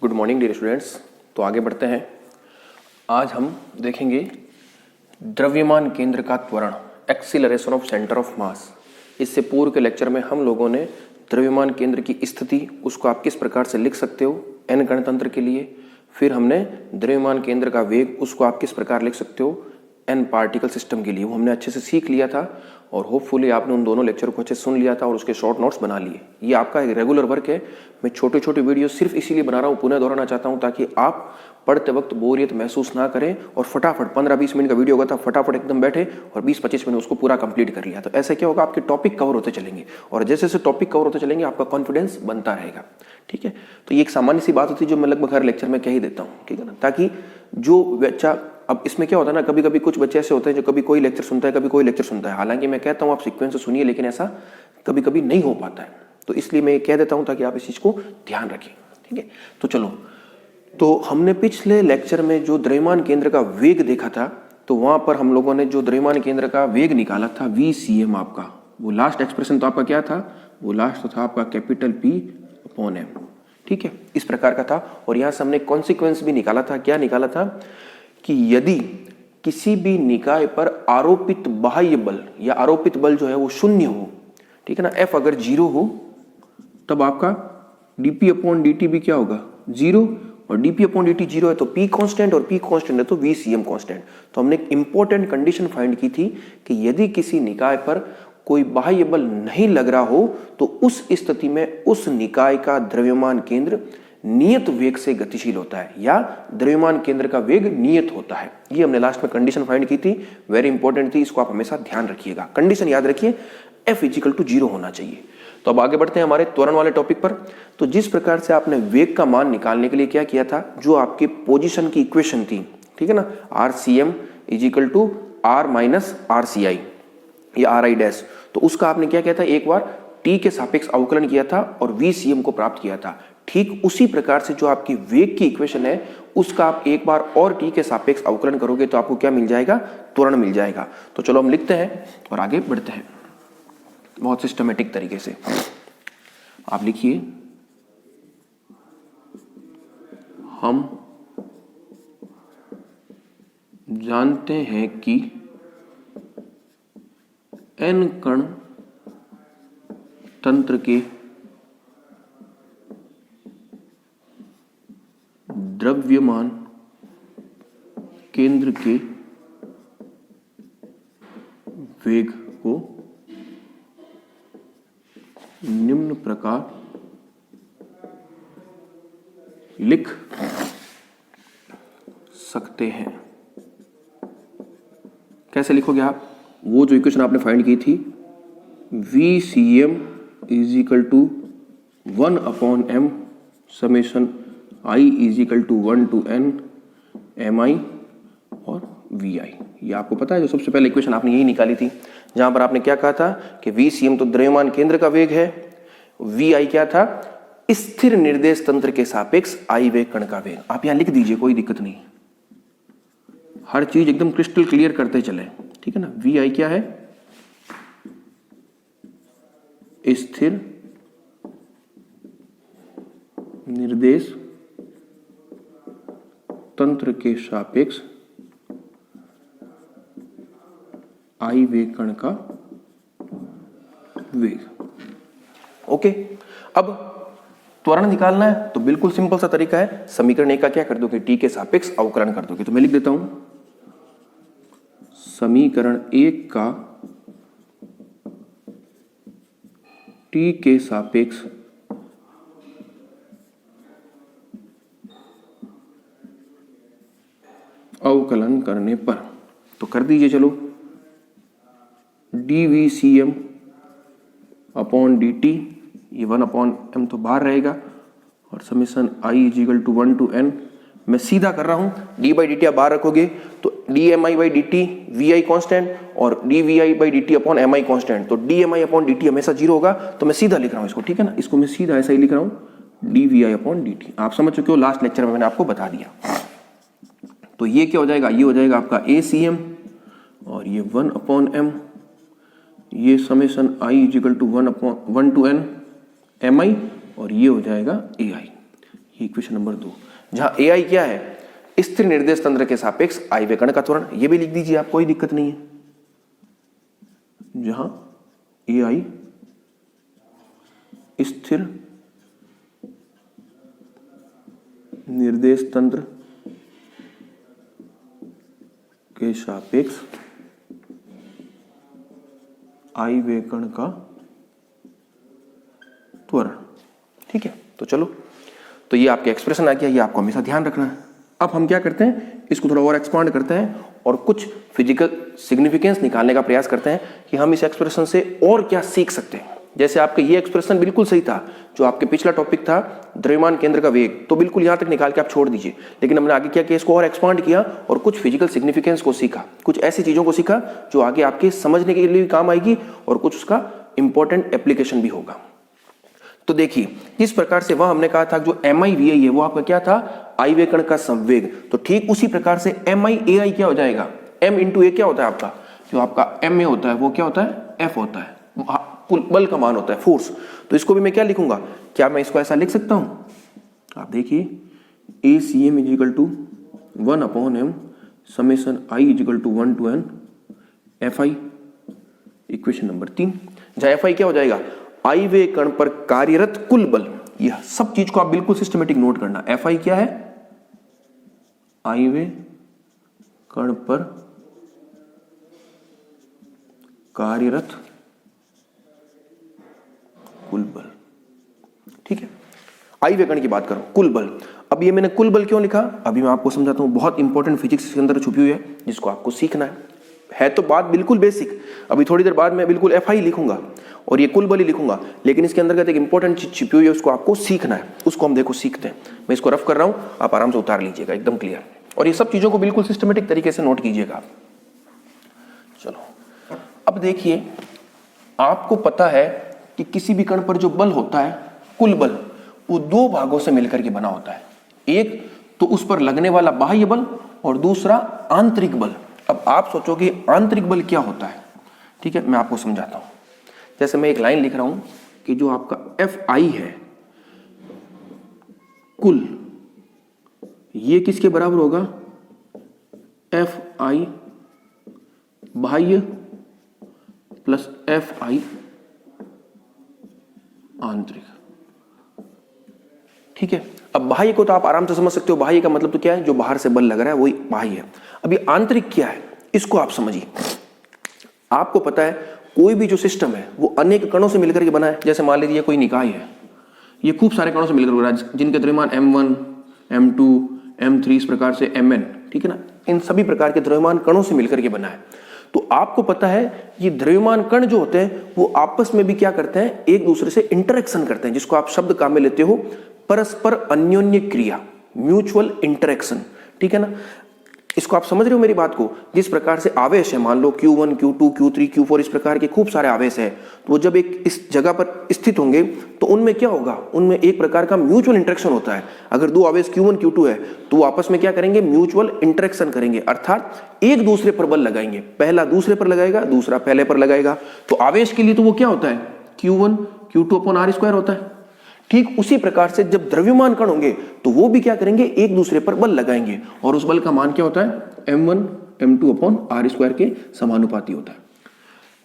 Good morning dear students. तो आगे बढ़ते हैं। आज हम देखेंगे द्रव्यमान केंद्र का त्वरण, acceleration of centre of mass. इससे पूर्व के लेक्चर में हम लोगों ने द्रव्यमान केंद्र की स्थिति, उसको आप किस प्रकार से लिख सकते हो एन गणतंत्र के लिए, फिर हमने द्रव्यमान केंद्र का वेग, उसको आप किस प्रकार लिख सकते हो एन पार्टिकल सिस्टम के लिए, वो हमने अच्छे से सीख लिया था और होपफुली आपने उन दोनों लेक्चर को अच्छे से सुन लिया था और उसके शॉर्ट नोट्स बना लिए। ये आपका एक रेगुलर वर्क है। मैं छोटे छोटे वीडियो सिर्फ इसीलिए बना रहा हूँ, पुनः दोहराना चाहता हूँ ताकि आप पढ़ते वक्त बोरियत महसूस ना करें और फटाफट 15-20 मिनट का वीडियो होगा था, फटाफट एकदम बैठे और 20-25 मिनट उसको पूरा कंप्लीट कर लिया। तो ऐसे क्या होगा, आपके टॉपिक कवर होते चलेंगे और जैसे जैसे टॉपिक कवर होते चलेंगे आपका कॉन्फिडेंस बनता रहेगा। ठीक है, तो ये एक सामान्य सी बात होती है जो मैं लगभग हर लेक्चर में कह ही देता हूँ। ठीक है ना, ताकि जो बच्चा, अब इसमें क्या होता है ना, कभी कभी कुछ बच्चे ऐसे होते हैं जो कभी कोई लेक्चर सुनता है, कभी कोई लेक्चर सुनता है। हालांकि मैं कहता हूँ आप सीक्वेंस से सुनिए, लेकिन ऐसा कभी कभी नहीं हो पाता है, तो इसलिए मैं कह देता हूँ ताकि आप इस चीज को ध्यान रखें। ठीक है, तो चलो, तो हमने पिछले लेक्चर में जो द्रव्यमान केंद्र का वेग देखा था, तो वहां पर हम लोगों ने जो द्रव्यमान केंद्र का वेग निकाला था VCM, आपका वो लास्ट एक्सप्रेशन तो आपका क्या था, वो लास्ट तो था आपका कैपिटल P/M। ठीक है, इस प्रकार का था। और यहां से हमने कॉन्सिक्वेंस भी निकाला था। क्या निकाला था कि यदि किसी भी निकाय पर आरोपित बाह्य बल या आरोपित बल जो है वो शून्य हो, ठीक है ना, F अगर 0 हो, तब आपका dP/dt भी क्या होगा, 0, और dP/dt 0 है तो P कांस्टेंट और P कांस्टेंट है तो VCM कांस्टेंट। तो हमने एक इंपॉर्टेंट कंडीशन फाइंड की थी कि यदि किसी निकाय पर कोई बाह्य बल नहीं लग रहा हो तो उस स्थिति में उस निकाय का द्रव्यमान केंद्र नियत वेग से गतिशील होता है या द्रव्यमान केंद्र का वेग नियत होता है। ये हमने लास्ट में कंडीशन फाइंड की थी, वेरी इंपॉर्टेंट थी, इसको आप हमेशा ध्यान रखिएगा। कंडीशन याद रखिए, F = 0 होना चाहिए। तो अब आगे बढ़ते हैं हमारे त्वरण वाले टॉपिक पर। तो जिस प्रकार से आपने वेग का मान निकालने के लिए क्या किया था, जो आपकी पोजीशन की इक्वेशन थी, ठीक है ना, RCM = R - RCI या RI डैश, तो उसका आपने क्या किया था, एक बार t के सापेक्ष अवकलन किया था और VCM को प्राप्त किया था। ठीक उसी प्रकार से जो आपकी वेग की इक्वेशन है उसका आप एक बार और t के सापेक्ष अवकलन करोगे तो आपको क्या मिल जाएगा, त्वरण मिल जाएगा। तो चलो हम लिखते हैं और आगे बढ़ते हैं बहुत सिस्टमेटिक तरीके से। आप लिखिए, हम जानते हैं कि n कण तंत्र के द्रव्यमान केंद्र के वेग को निम्न प्रकार लिख सकते हैं। कैसे लिखोगे आप, वो जो इक्वेशन आपने फाइंड की थी, VCM = 1/m summation I = 1 to n mi और vi। ये आपको पता है, जो सबसे पहले इक्वेशन आपने यही निकाली थी, जहां पर आपने क्या कहा था कि VCM तो द्रव्यमान केंद्र का वेग है, vi क्या था, स्थिर निर्देश तंत्र के सापेक्ष I वेग कण का वेग। आप यहां लिख दीजिए, कोई दिक्कत नहीं, हर चीज एकदम क्रिस्टल क्लियर करते चले। ठीक है ना, vi क्या है, स्थिर निर्देश तंत्र के सापेक्ष I वेग कण का वेग। ओके, अब त्वरण निकालना है तो बिल्कुल सिंपल सा तरीका है, समीकरण एक का क्या कर दोगे, t के सापेक्ष अवकलन कर दोगे। तो मैं लिख देता हूं, समीकरण एक का t के सापेक्ष अवकलन करने पर, तो कर दीजिए चलो, dVCM/dt, ये 1/m तो बाहर रहेगा और समेशन I = 1 to n। मैं सीधा कर रहा हूं, d/dt आप बाहर रखोगे तो dmi/dt vi कांस्टेंट और dvi/dt/mi कांस्टेंट, तो dmi/dt हमेशा 0 होगा, तो मैं सीधा लिख रहा हूं इसको। ठीक है ना, इसको मैं सीधा ऐसा ही लिख रहा हूं, dvi/dt। आप समझ चुके हो, लास्ट लेक्चर में मैंने आपको बता दिया। तो ये क्या हो जाएगा, ये हो जाएगा आपका ACM और ये 1/m, ये summation I = 1 to n mi और ये हो जाएगा AI। इक्वेशन नंबर 2, जहां ए आई क्या है, स्थिर निर्देश तंत्र के सापेक्ष आयव्य कण का त्वरण, ये भी लिख दीजिए आप, कोई दिक्कत नहीं है। जहां ए आई स्थिर निर्देश तंत्र के सापेक्ष आयव्य कण का त्वरण। ठीक है, तो चलो, तो ये आपके एक्सप्रेशन आ गया, ये आपको हमेशा ध्यान रखना है। अब हम क्या करते हैं, इसको थोड़ा और एक्सपांड करते हैं और कुछ फिजिकल सिग्निफिकेंस निकालने का प्रयास करते हैं कि हम इस एक्सप्रेशन से और क्या सीख सकते हैं। जैसे आपका ये एक्सप्रेशन बिल्कुल सही था, जो आपके पिछला टॉपिक था द्रव्यमान केंद्र का वेग, तो बिल्कुल यहां तक निकाल के आप छोड़ दीजिए। लेकिन हमने आगे क्या किया, इसको और एक्सपांड किया और कुछ फिजिकल सिग्निफिकेंस को सीखा, कुछ ऐसी चीजों को सीखा जो आगे आपके समझने के लिए भी काम आएगी और कुछ उसका इंपॉर्टेंट एप्लीकेशन भी होगा। तो देखिए, जिस प्रकार से वह हमने कहा था जो एम आई वी आई है वो आपका क्या था, आयव्य कण का संवेग, तो ठीक उसी प्रकार से एम आई ए आई क्या हो जाएगा, एम इंटू ए क्या होता है आपका, जो आपका एम ए होता है वो क्या होता है, एफ होता है, कुल बल का मान होता है, फोर्स। तो इसको भी मैं क्या लिखूंगा, क्या मैं इसको ऐसा लिख सकता हूं, आप देखिए, A C M equal to 1/m summation I equal to 1 to n F I, equation number 3, जहां एफ आई क्या हो जाएगा, आयव्य कण पर कार्यरत कुल बल। यह सब चीज को आप बिल्कुल सिस्टमेटिक नोट करना। एफ आई क्या है, आयव्य कण पर कार्यरत कुल बल। ठीक है, आयव्य कण की बात करो, कुल बल। अब ये मैंने कुल बल क्यों लिखा, अभी मैं आपको समझाता हूं, बहुत इंपॉर्टेंट फिजिक्स इसके अंदर छुपी हुई है जिसको आपको सीखना है तो बात बिल्कुल बेसिक। अभी थोड़ी देर बाद मैं बिल्कुल एफ आई लिखूंगा और ये कुल बल ही लिखूंगा, लेकिन इसके अंदर एक इंपॉर्टेंट चीज छिपी हुई है, उसको आपको सीखना है, उसको हम देखो सीखते हैं। मैं इसको रफ कर रहा हूं, आप आराम से उतार लीजिएगा, एकदम क्लियर, और ये सब चीजों को बिल्कुल सिस्टमेटिक तरीके से नोट कीजिएगा आप। चलो, अब देखिए, आपको पता है कि किसी भी कण पर जो बल होता है, कुल बल, वो दो भागों से मिलकर के बना होता है। एक तो उस पर लगने वाला बाह्य बल और दूसरा आंतरिक बल। अब आप सोचोगे आंतरिक बल क्या होता है, ठीक है, मैं आपको समझाता हूं। जैसे मैं एक लाइन लिख रहा हूं कि जो आपका एफ आई है कुल, ये किसके बराबर होगा, एफ आई बाह्य प्लस एफ आई आंतरिक। ठीक है, अब बाह्य को तो आप आराम से समझ सकते हो, बाह्य का मतलब तो क्या है, जो बाहर से बल लग रहा है वही बाह्य है। अभी आंतरिक क्या है, इसको आप समझिए। आपको पता है कोई भी जो सिस्टम है वो अनेक कणों से मिलकर के बना है। जैसे मान लीजिए कोई निकाय है, ये खूब सारे कणों से मिलकर बना है, जिनके द्रव्यमान m1 m2 m3 इस प्रकार से mn, ठीक है ना, इन सभी प्रकार के द्रव्यमान कणों से मिलकर के बना है। तो आपको पता है ये द्रव्यमान कण जो होते हैं वो आपस में भी क्या करते हैं, एक दूसरे से इंटरेक्शन करते हैं, जिसको आप शब्द काम में लेते हो परस्पर अन्योन्य क्रिया, म्यूचुअल इंटरेक्शन। ठीक है ना, इसको आप समझ रहे हो मेरी बात को। जिस प्रकार से आवेश है, मान लो Q1 Q2 Q3 Q4 इस प्रकार के खूब सारे आवेश है, तो वो जब एक इस जगह पर स्थित होंगे तो उनमें क्या होगा, उनमें एक प्रकार का म्यूचुअल इंटरेक्शन होता है। अगर दो आवेश Q1 Q2 है तो वो आपस में क्या करेंगे, म्यूचुअल इंटरेक्शन करेंगे, अर्थात एक दूसरे पर बल लगाएंगे। पहला दूसरे पर लगाएगा, दूसरा पहले पर लगाएगा। तो आवेश के लिए तो वो क्या होता है, Q1 Q2/r² होता है। ठीक उसी प्रकार से जब द्रव्यमान कण होंगे तो वो भी क्या करेंगे, एक दूसरे पर बल लगाएंगे, और उस बल का मान क्या होता है, m1 m2/r² के समानुपाती होता है।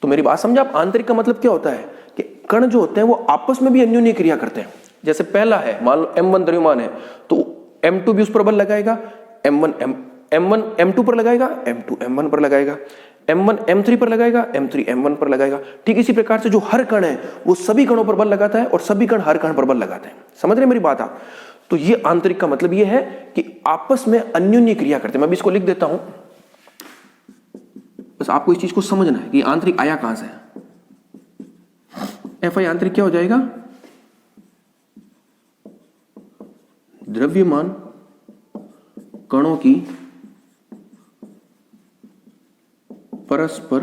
तो मेरी बात समझा आप। आंतरिक का मतलब क्या होता है कि कण जो होते हैं वो आपस में भी अन्योन्य क्रिया करते हैं। जैसे पहला है, मान लो m1 द्रव्यमान है तो m2 भी उस पर बल लगाएगा, m1 m2 पर लगाएगा, m2 m1 पर लगाएगा, m1 m3 पर लगाएगा, m3 m1 पर लगाएगा। ठीक इसी प्रकार से जो हर कण है वो सभी कणों पर बल लगाता है और सभी कण हर कण पर बल लगाते हैं। समझ रहे मेरी बात आप। तो ये आंतरिक का मतलब ये है कि आपस में अन्योन्य क्रिया करते हैं। मैं भी इसको लिख देता हूं, बस आपको इस चीज को समझना है कि आंतरिक आया कहां से। एफ आई आंतरिक क्या हो जाएगा, द्रव्यमान कणों की परस्पर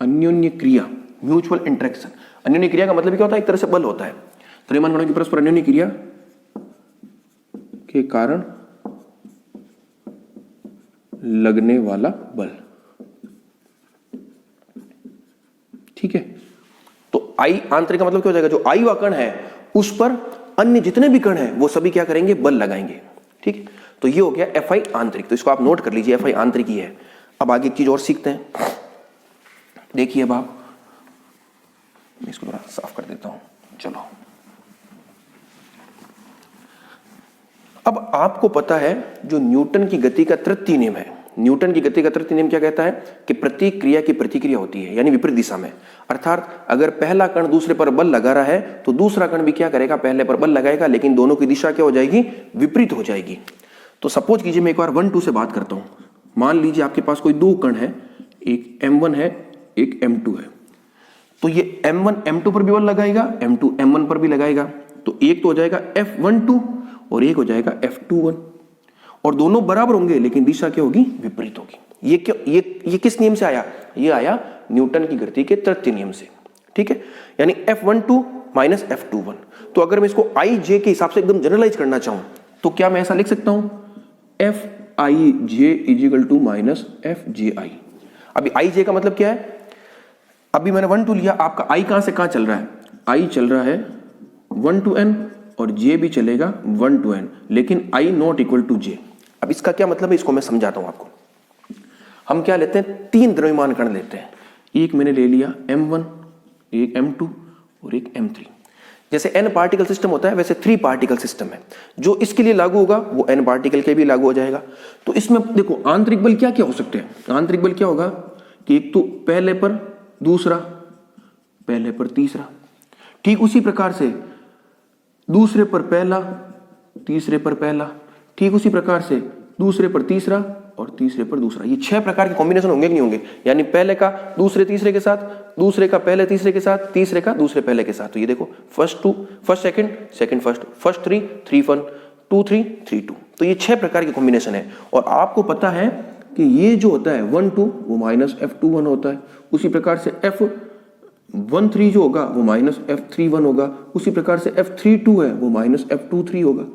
अन्योन्य क्रिया, म्यूचुअल इंटरेक्शन। अन्योन्य क्रिया का मतलब क्या होता है, एक तरह से बल होता है। द्रव्यमान कणों की परस्पर अन्योन्य क्रिया के कारण लगने वाला बल। ठीक है, तो आई आंतरिक का मतलब क्या हो जाएगा, जो आई वा कण है उस पर अन्य जितने भी कण हैं वो सभी क्या करेंगे, बल लगाएंगे। ठीक है, तो ये हो गया एफ आई आंतरिक, तो इसको आप नोट कर लीजिए, एफ आई आंतरिक ही है। अब आगे एक चीज और सीखते हैं, देखिए अब आप, मैं इसको थोड़ा साफ कर देता हूं। चलो, अब आपको पता है जो न्यूटन की गति का तृतीय नियम है, न्यूटन की गति का तृतीय नियम क्या कहता है कि प्रतिक्रिया की प्रतिक्रिया होती है, यानी विपरीत दिशा में। अर्थात अगर पहला कण दूसरे पर बल लगा रहा है तो दूसरा कण भी क्या करेगा, पहले पर बल लगाएगा, लेकिन दोनों की दिशा क्या हो जाएगी, विपरीत हो जाएगी। तो सपोज कीजिए मैं एक बार 1 2 से बात करता हूं। मान लीजिए आपके पास कोई दो कण है, एक m1 है, एक m2 है। तो ये m1 m2 पर भी बल लगाएगा, m2 m1 पर भी लगाएगा। तो एक तो हो जाएगा F12 और एक हो जाएगा F21, और दोनों बराबर होंगे लेकिन दिशा क्या होगी, विपरीत होगी। ये क्यों, ये किस नियम से आया, ये आया न्यूटन की गति के तृतीय नियम से। ठीक है, यानी F12 माइनस F21। तो अगर मैं इसको आई जे के हिसाब से एकदम जनरलाइज करना चाहूं तो क्या मैं ऐसा लिख सकता हूं, F I J is equal to minus F J I. अभी आई जे का मतलब क्या है, अभी मैंने 1 2 लिया, आपका आई कहां से कहां चल रहा है, आई चल रहा है 1 to n और जे भी चलेगा 1 to n, लेकिन आई नॉट इक्वल टू जे। अब इसका क्या मतलब है, इसको मैं समझाता हूं आपको। हम क्या लेते हैं, तीन द्रव्यमान कण लेते हैं, एक मैंने ले लिया m1, एक m2 और एक m3। जैसे n पार्टिकल सिस्टम होता है वैसे 3 पार्टिकल सिस्टम है, जो इसके लिए लागू होगा वो n पार्टिकल के भी लागू हो जाएगा। तो इसमें देखो आंतरिक बल क्या क्या हो सकते हैं, आंतरिक बल क्या होगा कि एक तो पहले पर दूसरा, पहले पर तीसरा, ठीक उसी प्रकार से दूसरे पर पहला, तीसरे पर पहला, ठीक उसी प्रकार से दूसरे पर तीसरा और तीसरे पर दूसरा। ये 6 प्रकार के कॉम्बिनेशन होंगे कि नहीं होंगे, यानी पहले का दूसरे तीसरे के साथ, दूसरे का पहले तीसरे के साथ, तीसरे का दूसरे पहले के साथ। तो ये देखो first 2 first second, second first, first 3 3 1 2 3 3 2। तो ये 6 प्रकार के कॉम्बिनेशन है। और आपको पता है कि ये जो होता है 1 2 वो माइनस F21 होता है, उसी प्रकार से F13 जो होगा वो माइनस F31 होगा, उसी प्रकार से F32 है वो माइनस F23 होगा,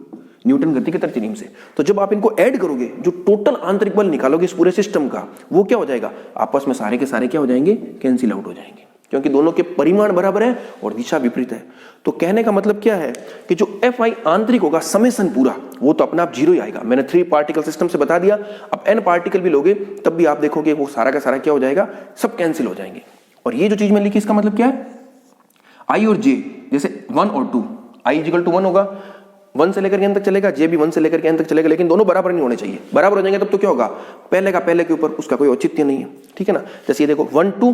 न्यूटन गति के तृतीय नियम से। तो जब आप इनको ऐड करोगे, जो टोटल आंतरिक बल निकालोगे इस पूरे सिस्टम का, वो क्या हो जाएगा, आपस में सारे के सारे क्या हो जाएंगे, कैंसिल आउट हो जाएंगे, क्योंकि दोनों के परिमाण बराबर है और दिशा विपरीत है। तो कहने का मतलब क्या है कि जो एफ आई आंतरिक होगा समेसन पूरा, वो तो अपना आप जीरो ही आएगा। मैंने 3 पार्टिकल सिस्टम से बता दिया। अब n पार्टिकल भी लोगे तब भी आप देखोगे वो सारा का सारा क्या हो जाएगा, सब कैंसिल हो जाएंगे। और ये जो चीज मैं लिखी इसका मतलब क्या है, आई और जे, जैसे 1 और 2, आई इक्वल टू 1 होगा, 1 से लेकर के n तक चलेगा, जे भी 1 से लेकर के n तक चलेगा, लेकिन दोनों बराबर नहीं होने चाहिए। बराबर हो जाएंगे तब तो क्या होगा, पहले का पहले के ऊपर उसका कोई औचित्य नहीं है। ठीक है ना, जैसे ये देखो 1 2,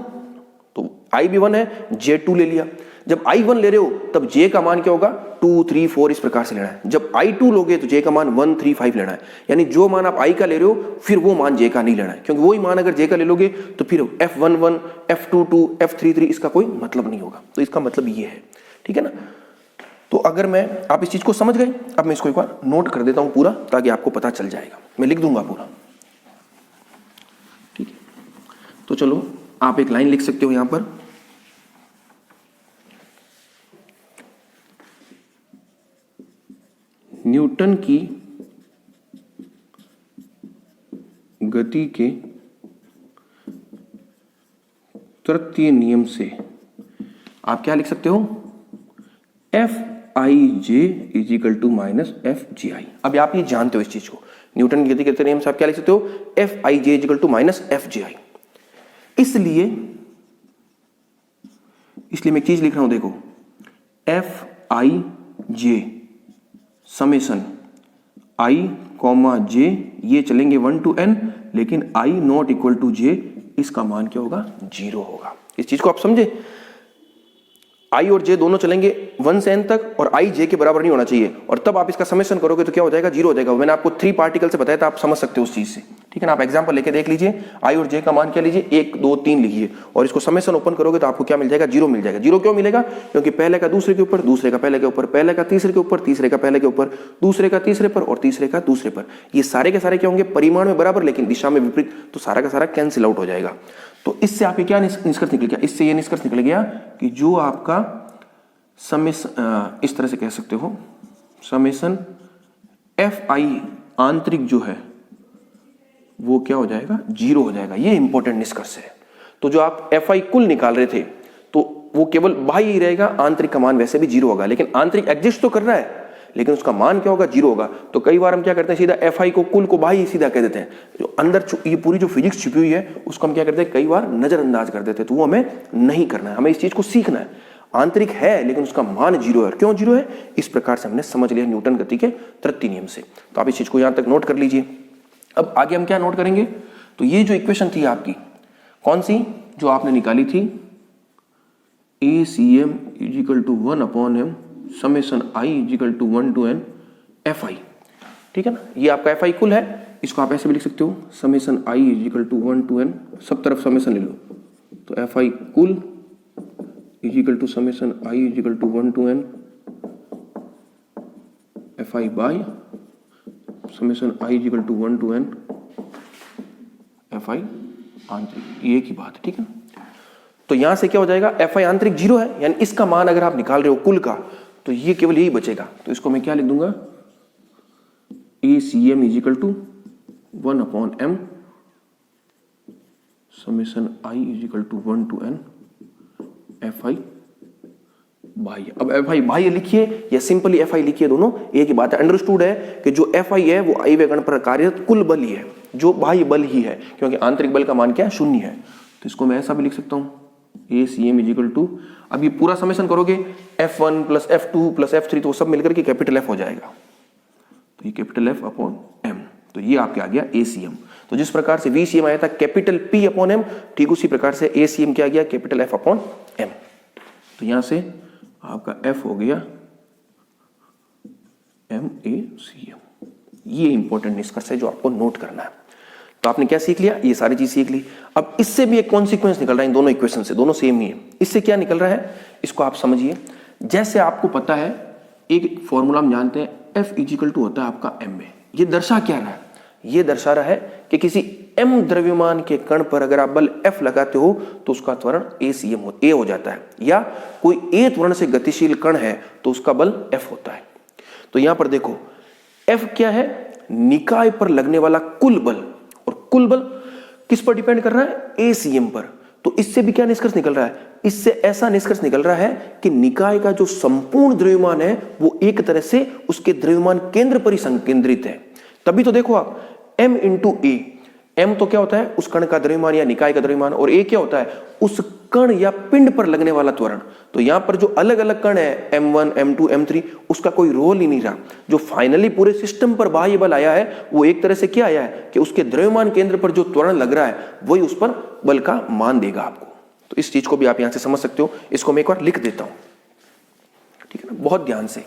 तो आई भी 1 है, जे 2 ले लिया। जब आई 1 ले रहे हो तब जे का मान क्या होगा, 2 3 4 इस प्रकार से लेना है। जब आई 2 लोगे तो जे का मान 1 3 5 लेना है। यानी जो मान आप आई का ले रहे हो फिर वो मान जे का नहीं लेना है, क्योंकि वही मान अगर जे का ले लोगे तो फिर F11 F22 F33 इसका कोई मतलब नहीं होगा। तो इसका मतलब ये है। ठीक है ना, तो अगर मैं, आप इस चीज को समझ गए, अब मैं इसको एक बार नोट कर देता हूं पूरा, ताकि आपको पता चल जाएगा। मैं लिख दूंगा पूरा। ठीक है, तो चलो आप एक लाइन लिख सकते हो यहां पर, न्यूटन की गति के तृतीय नियम से आप क्या लिख सकते हो, F I J is equal to minus F G I. अब आप ये जानते हो इस चीज को, न्यूटन की गति के तृतीय नियम से आप क्या लिख सकते हो, F I J is equal to minus F G I. इसलिए मैं एक चीज लिख रहा हूं, देखो F I J summation I comma J, ये चलेंगे 1 to n, लेकिन I not equal to J, इसका मान क्या होगा, 0 होगा। इस चीज को आप समझे, आई और जे दोनों चलेंगे 1 से n तक, और आई जे के बराबर नहीं होना चाहिए, और तब आप इसका समेशन करोगे तो क्या हो जाएगा, 0 हो जाएगा। मैंने आपको 3 पार्टिकल से बताया था, आप समझ सकते हो उस चीज से। ठीक है ना, आप एग्जांपल लेके देख लीजिए, आई और जे का मान क्या लीजिए, 1 2 3 लिखिए, और इसको समेशन ओपन करोगे तो आपको क्या मिल जाएगा, 0 मिल जाएगा। 0 क्यों मिलेगा, क्योंकि पहले का दूसरे के ऊपर, दूसरे का पहले के ऊपर, पहले का तीसरे के ऊपर, तीसरे का पहले के ऊपर, दूसरे का तीसरे पर और तीसरे का दूसरे पर, ये सारे के सारे क्या होंगे, परिमाण में बराबर लेकिन दिशा में विपरीत, तो सारा का सारा कैंसिल आउट हो जाएगा। तो इससे आप क्या निष्कर्ष निकल गया, इससे ये निष्कर्ष निकल गया कि जो आपका समेशन, इस तरह से कह सकते हो, समेशन एफ आई आंतरिक जो है वो क्या हो जाएगा, 0 हो जाएगा। ये इंपॉर्टेंट निष्कर्ष है। तो जो आप एफ आई कुल निकाल रहे थे, तो वो केवल बाह्य ही रहेगा, आंतरिक का मान वैसे भी 0 होगा। लेकिन आंतरिक एग्जिस्ट तो कर रहा है, लेकिन उसका मान क्या होगा, 0 होगा। तो कई बार हम क्या करते हैं, सीधा Fi को, कुल को बाह्य सीधा कह देते हैं। जो अंदर ये पूरी जो फिजिक्स छिपी हुई है उसको हम क्या करते हैं, कई बार नजरअंदाज कर देते हैं। तो वो हमें नहीं करना है, हमें इस चीज को सीखना है। आंतरिक है लेकिन उसका मान 0 है। क्यों 0 है, इस प्रकार से हमने समझ लिया न्यूटन गति के तृतीय नियम से। तो आप इस चीज को यहां तक नोट कर लीजिए। अब आगे हम क्या नोट करेंगे, तो ये जो इक्वेशन थी आपकी, कौन सी, जो आपने निकाली थी, ACM = 1/m summation I = 1 to n Fi, ठीक है ना। ये आपका Fi कुल है, इसको आप ऐसे भी लिख सकते हो, समेशन I = 1 to n, सब तरफ समेशन ले लो। तो Fi कुल = summation I = 1 to n Fi by summation I = 1 to n Fi आंतरिक, ये की बात है, ठीक है। तो यहां से क्या हो जाएगा, Fi आंतरिक 0 है, यानी इसका मान अगर आप निकाल रहे हो कुल का, तो ये केवल यही बचेगा। तो इसको मैं क्या लिख दूंगा, ACM = 1/m summation I = 1 to n Fi बाह्य। अब Fi बाह्य लिखिए या सिंपली Fi लिखिए, दोनों एक ही बात है। अंडरस्टूड है कि जो Fi है वो I वें कण पर कार्यरत कुल बल ही है, जो बाह्य बल ही है, क्योंकि आंतरिक बल का मान क्या है, 0 है। तो इसको मैं ऐसा भी लिख सकता हूं, ACM = अब ये पूरा समेशन करोगे, F1 + F2 + F3, तो सब मिलकर के कैपिटल F हो जाएगा। तो ये कैपिटल F/m, तो ये आपके आ गया ACM। तो जिस प्रकार से VCM आया था कैपिटल P/m, ठीक उसी प्रकार से ACM क्या आ गया, कैपिटल F/m। तो यहां से आपका F हो गया MACM। ये इंपॉर्टेंट निष्कर्ष है जो आपको नोट करना है। तो आपने क्या सीख लिया, ये सारी चीज सीख ली। अब इससे भी एक कॉन्सिक्वेंस निकल रहा है इन दोनों इक्वेशन से, दोनों सेम ही है। इससे क्या निकल रहा है, इसको आप समझिए। जैसे आपको पता है, एक फॉर्मूला हम जानते हैं, F = होता है आपका m में। ये दर्शा क्या रहा है, ये दर्शा रहा है कि किसी m द्रव्यमान के कण पर अगर आप बल F लगाते हो तो उसका त्वरण ACM A हो जाता है, या कोई A त्वरण से गतिशील कण है तो उसका बल F होता है। तो यहां पर देखो, F क्या है, निकाय पर लगने वाला कुल बल, और कुल बल किस पर डिपेंड कर रहा है, ACM पर। तो इससे भी क्या निष्कर्ष निकल रहा है, इससे ऐसा निष्कर्ष निकल रहा है कि निकाय का जो संपूर्ण द्रव्यमान है वो एक तरह से उसके द्रव्यमान केंद्र पर ही संकेंद्रित है। तभी तो देखो आप, m × A, m तो क्या होता है, उस कण का द्रव्यमान या निकाय का द्रव्यमान, और A क्या होता है, उस कण या पिंड पर लगने वाला त्वरण। तो यहां पर जो अलग अलग कण है, M1 M2 M3, उसका कोई रोल ही नहीं रहा। जो फाइनली पूरे सिस्टम पर बाह्य बल आया है वो एक तरह से क्या आया है कि उसके द्रव्यमान केंद्र पर जो त्वरण लग रहा है वही उस पर बल का मान देगा आपको। तो इस चीज को भी आप यहां से समझ सकते हो। इसको मैं एक बार लिख देता हूं, ठीक है ना, बहुत ध्यान से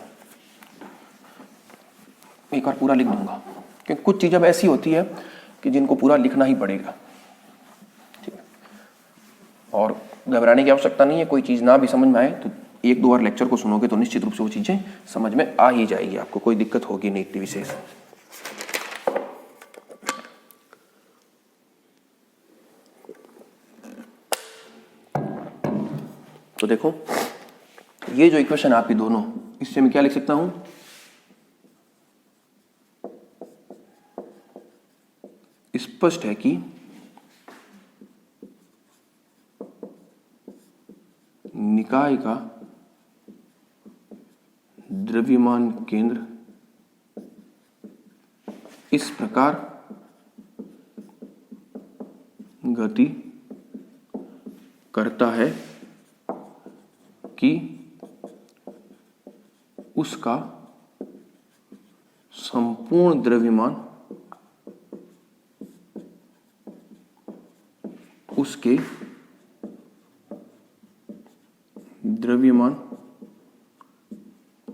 एक बार पूरा लिख दूंगा, क्योंकि कुछ चीजें अब ऐसी होती है कि जिनको पूरा लिखना ही पड़ेगा, ठीक है। और घबराने की आवश्यकता नहीं है, कोई चीज ना भी समझ में आए तो 1-2 बार लेक्चर को सुनोगे तो निश्चित रूप से वो चीजें समझ में आ ही जाएगी, आपको कोई दिक्कत होगी नहीं इतनी विशेष। तो देखो, ये जो इक्वेशन आपकी दोनों, इससे मैं क्या लिख सकता हूं, स्पष्ट है कि निकाय का द्रव्यमान केंद्र इस प्रकार गति करता है कि उसका संपूर्ण द्रव्यमान उसके द्रव्यमान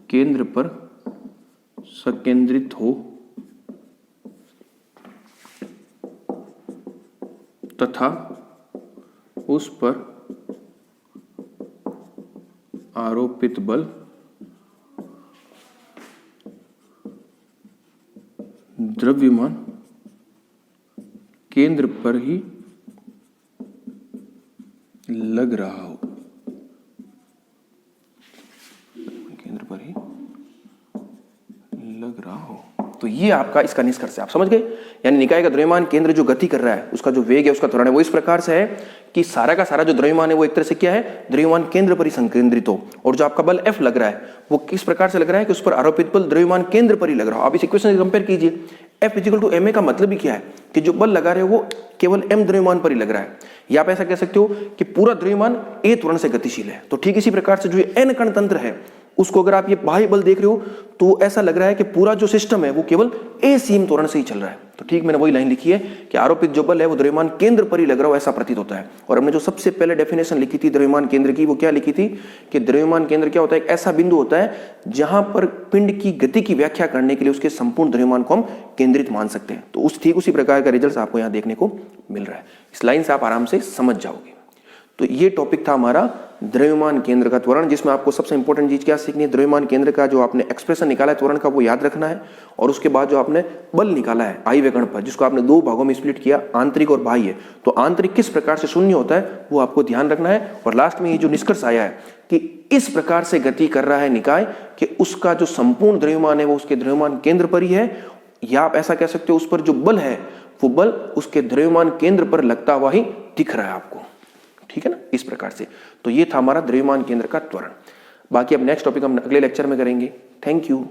केंद्र पर संकेंद्रित हो तथा उस पर आरोपित बल द्रव्यमान केंद्र पर ही लग रहा हो, केंद्र पर ही लग रहा हो। तो ये आपका इसका निष्कर्ष है, आप समझ गए। यानी निकाय का द्रव्यमान केंद्र जो गति कर रहा है, उसका जो वेग है, उसका त्वरण है, वो इस प्रकार से है कि सारा का सारा जो द्रव्यमान है वो एक तरह से क्या है, द्रव्यमान केंद्र पर ही संकेंद्रित हो, और जो आपका बल F लग रहा है वो किस प्रकार से लग रहा है कि उस पर आरोपित बल द्रव्यमान केंद्र पर ही लग रहा हो। आप इस इक्वेशन से कंपेयर कीजिए, F इक्वल टू ma का मतलब ही क्या है कि जो बल लगा रहे हो वो केवल m द्रव्यमान पर ही लग रहा है, या आप ऐसा कह सकते हो कि पूरा द्रव्यमान a त्वरण से गतिशील है। तो ठीक इसी प्रकार से जो ये n कण तंत्र है उसको अगर आप ये बाह्य बल देख रहे हो तो ऐसा लग रहा है कि पूरा जो सिस्टम है वो केवल a सीम त्वरण से ही चल रहा है। तो ठीक मैंने वही लाइन लिखी है कि आरोपित जो बल है वो द्रव्यमान केंद्र पर ही लग रहा हो, ऐसा प्रतीत होता है। और हमने जो सबसे पहले डेफिनेशन लिखी थी द्रव्यमान केंद्र की, वो क्या लिखी थी कि द्रव्यमान केंद्र क्या होता है, एक ऐसा बिंदु होता है जहां पर पिंड की गति की व्याख्या करने के लिए उसके संपूर्ण द्रव्यमान को हम केंद्रित मान सकते हैं। तो ठीक उसी प्रकार का रिजल्ट आपको यहाँ देखने को मिल रहा है। इस लाइन से आप आराम से समझ जाओगे। तो ये टॉपिक था हमारा द्रव्यमान केंद्र का त्वरण, जिसमें आपको सबसे इंपॉर्टेंट चीज क्या सीखनी है, द्रव्यमान केंद्र का जो आपने एक्सप्रेशन निकाला है त्वरण का वो याद रखना है, और उसके बाद जो आपने बल निकाला है आयव्य कण पर, जिसको आपने दो भागों में स्प्लिट किया, आंतरिक और बाह्य, तो आंतरिक किस प्रकार से शून्य होता है वो आपको ध्यान रखना है। और लास्ट में ये जो निष्कर्ष आया है कि इस प्रकार से गति कर रहा है निकाय कि उसका जो संपूर्ण द्रव्यमान है वो उसके द्रव्यमान केंद्र पर ही है, या आप ऐसा कह सकते हो उस पर जो बल है वो बल उसके द्रव्यमान केंद्र पर लगता हुआ ही दिख रहा है आपको, ठीक है ना, इस प्रकार से। तो ये था हमारा द्रव्यमान केंद्र का त्वरण। बाकी अब नेक्स्ट टॉपिक हम अगले लेक्चर में करेंगे। Thank you.